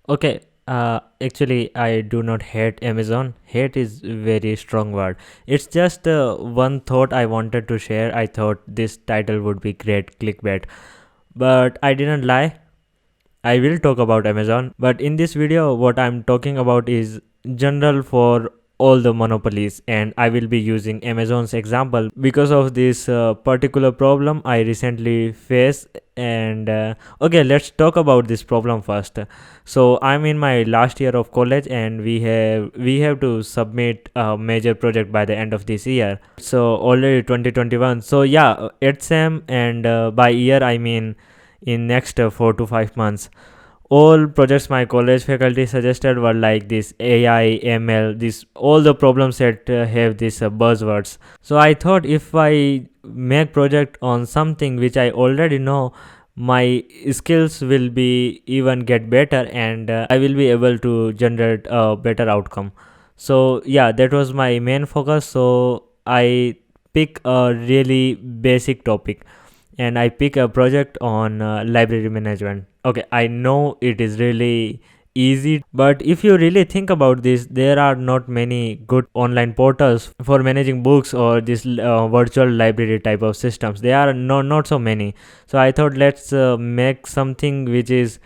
Okay, actually, I do not hate Amazon. Hate is very strong word. It's just one thought I wanted to share. I thought this title would be great clickbait, but I didn't lie. I will talk about Amazon, but in this video, what I'm talking about is general for all the monopolies, and I will be using Amazon's example because of this particular problem I recently faced. And okay, let's talk about this problem first. So I'm in my last year of college, and we have to submit a major project by the end of this year. So already 2021. So yeah, it's SEM, and by year I mean in next 4 to 5 months. All projects my college faculty suggested were like this AI, ML, this all the problems that have these buzzwords. So I thought if I make project on something which I already know, my skills will be even get better, and I will be able to generate a better outcome. So yeah, that was my main focus. So I pick a really basic topic, and I pick a project on library management. Okay, I know it is really easy, but if you really think about this, there are not many good online portals for managing books or this virtual library type of systems. There are not so many. So I thought let's make something which is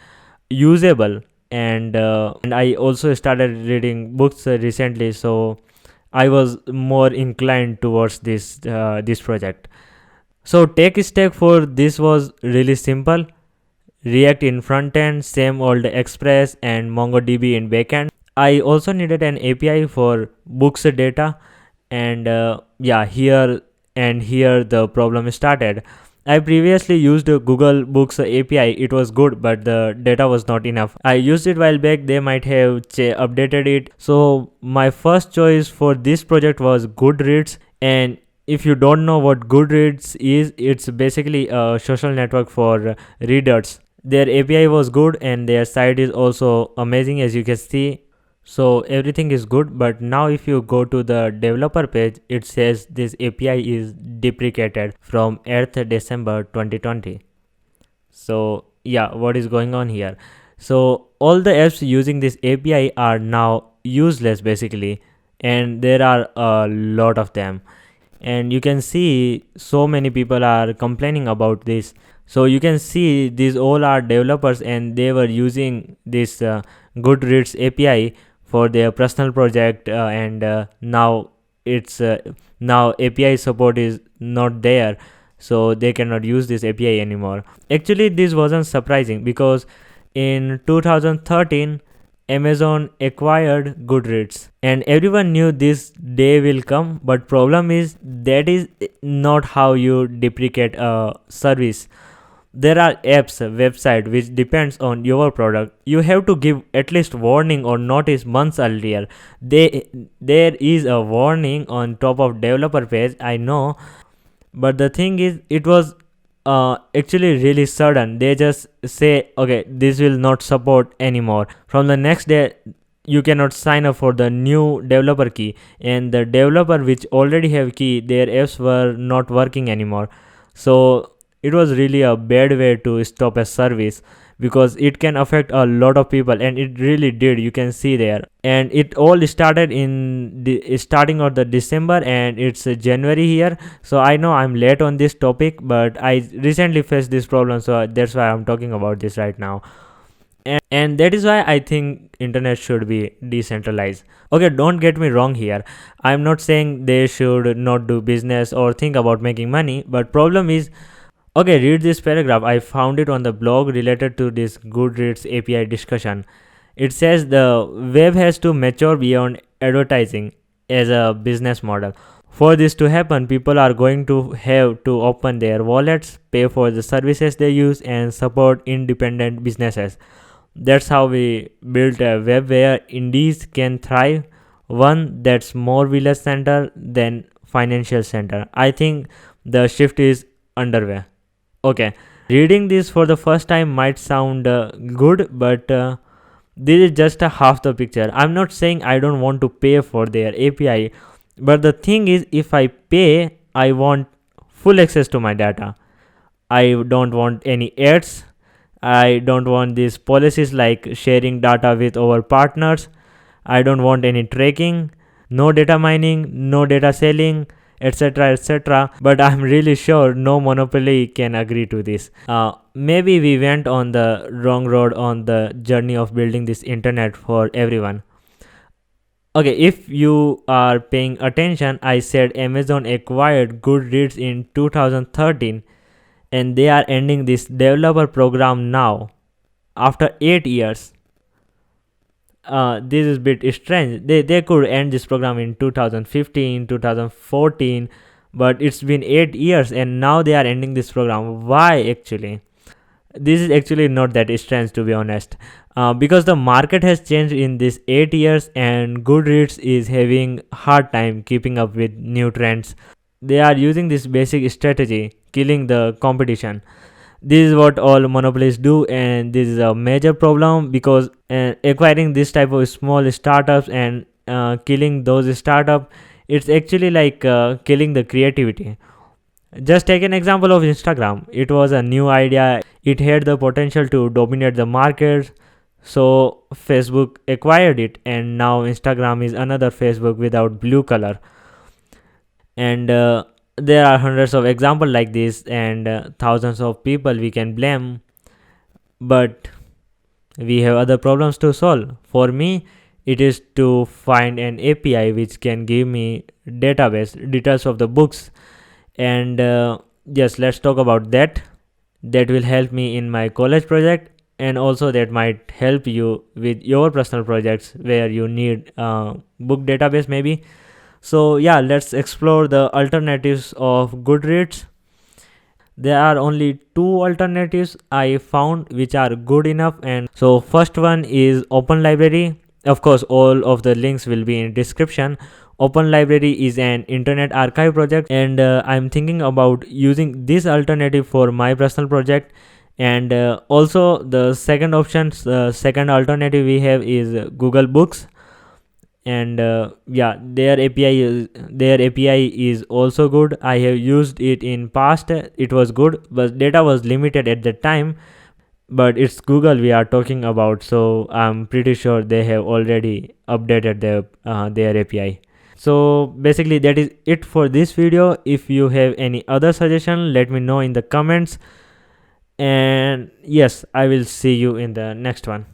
usable, and I also started reading books recently, so I was more inclined towards this project. So tech stack for this was really simple. React in front end, same old Express and MongoDB in backend. I also needed an API for books data, and yeah, here the problem started. I previously used Google Books API. It was good, but the data was not enough. I used it while back. They might have updated it. So my first choice for this project was Goodreads. And if you don't know what Goodreads is, it's basically a social network for readers. Their API was good, and their site is also amazing, as you can see. So everything is good, but now if you go to the developer page, it says this API is deprecated from 8th December 2020. So yeah, what is going on here? So all the apps using this API are now useless basically, and there are a lot of them, and you can see so many people are complaining about this. So you can see these all are developers, and they were using this Goodreads API for their personal project, and now API support is not there, so they cannot use this API anymore. Actually, this wasn't surprising because in 2013 Amazon acquired Goodreads, and everyone knew this day will come. But problem is that is not how you deprecate a service. There are apps, website which depends on your product. You have to give at least warning or notice months earlier. There is a warning on top of developer page, I know, but the thing is it was actually really sudden. They just say okay, this will not support anymore. From the next day you cannot sign up for the new developer key, and the developer which already have key, their apps were not working anymore. So it was really a bad way to stop a service, because it can affect a lot of people, and it really did. You can see there, and it all started in the starting of the December, and it's January here. So I know I'm late on this topic, but I recently faced this problem, so that's why I'm talking about this right now. And that is why I think internet should be decentralized. Okay, don't get me wrong here. I'm not saying they should not do business or think about making money, but problem is, okay, read this paragraph. I found it on the blog related to this Goodreads API discussion. It says the web has to mature beyond advertising as a business model. For this to happen, people are going to have to open their wallets, pay for the services they use, and support independent businesses. That's how we built a web where indies can thrive, one that's more village center than financial center. I think the shift is underway. Okay, reading this for the first time might sound good, but this is just a half the picture. I'm not saying I don't want to pay for their API, but the thing is, if I pay, I want full access to my data. I don't want any ads. I don't want these policies like sharing data with our partners. I don't want any tracking, no data mining, no data selling, etc. etc. But I'm really sure no monopoly can agree to this. Maybe we went on the wrong road on the journey of building this internet for everyone. Okay, if you are paying attention, I said Amazon acquired Goodreads in 2013 and they are ending this developer program now after 8 years. This is a bit strange. They could end this program in 2015, 2014, but it's been 8 years and now they are ending this program. Why actually? This is actually not that strange, to be honest, because the market has changed in this 8 years and Goodreads is having hard time keeping up with new trends. They are using this basic strategy, killing the competition. This is what all monopolies do, and this is a major problem because acquiring this type of small startups and killing those startups, it's actually like killing the creativity. Just take an example of Instagram. It was a new idea. It had the potential to dominate the market. So Facebook acquired it, and now Instagram is another Facebook without blue color. And there are hundreds of examples like this, and thousands of people we can blame. But we have other problems to solve. For me, it is to find an API which can give me database details of the books, and yes, let's talk about that. That will help me in my college project, and also that might help you with your personal projects where you need book database maybe. So yeah, let's explore the alternatives of Goodreads. There are only two alternatives I found which are good enough, and so first one is Open Library. Of course, all of the links will be in description. Open Library is an internet archive project, and I'm thinking about using this alternative for my personal project. And also the second option, the second alternative we have is Google Books, and yeah, their API is also good. I have used it in past. It was good, but data was limited at the time. But it's Google we are talking about, so I'm pretty sure they have already updated their API. So basically that is it for this video. If you have any other suggestion, let me know in the comments, and yes, I will see you in the next one.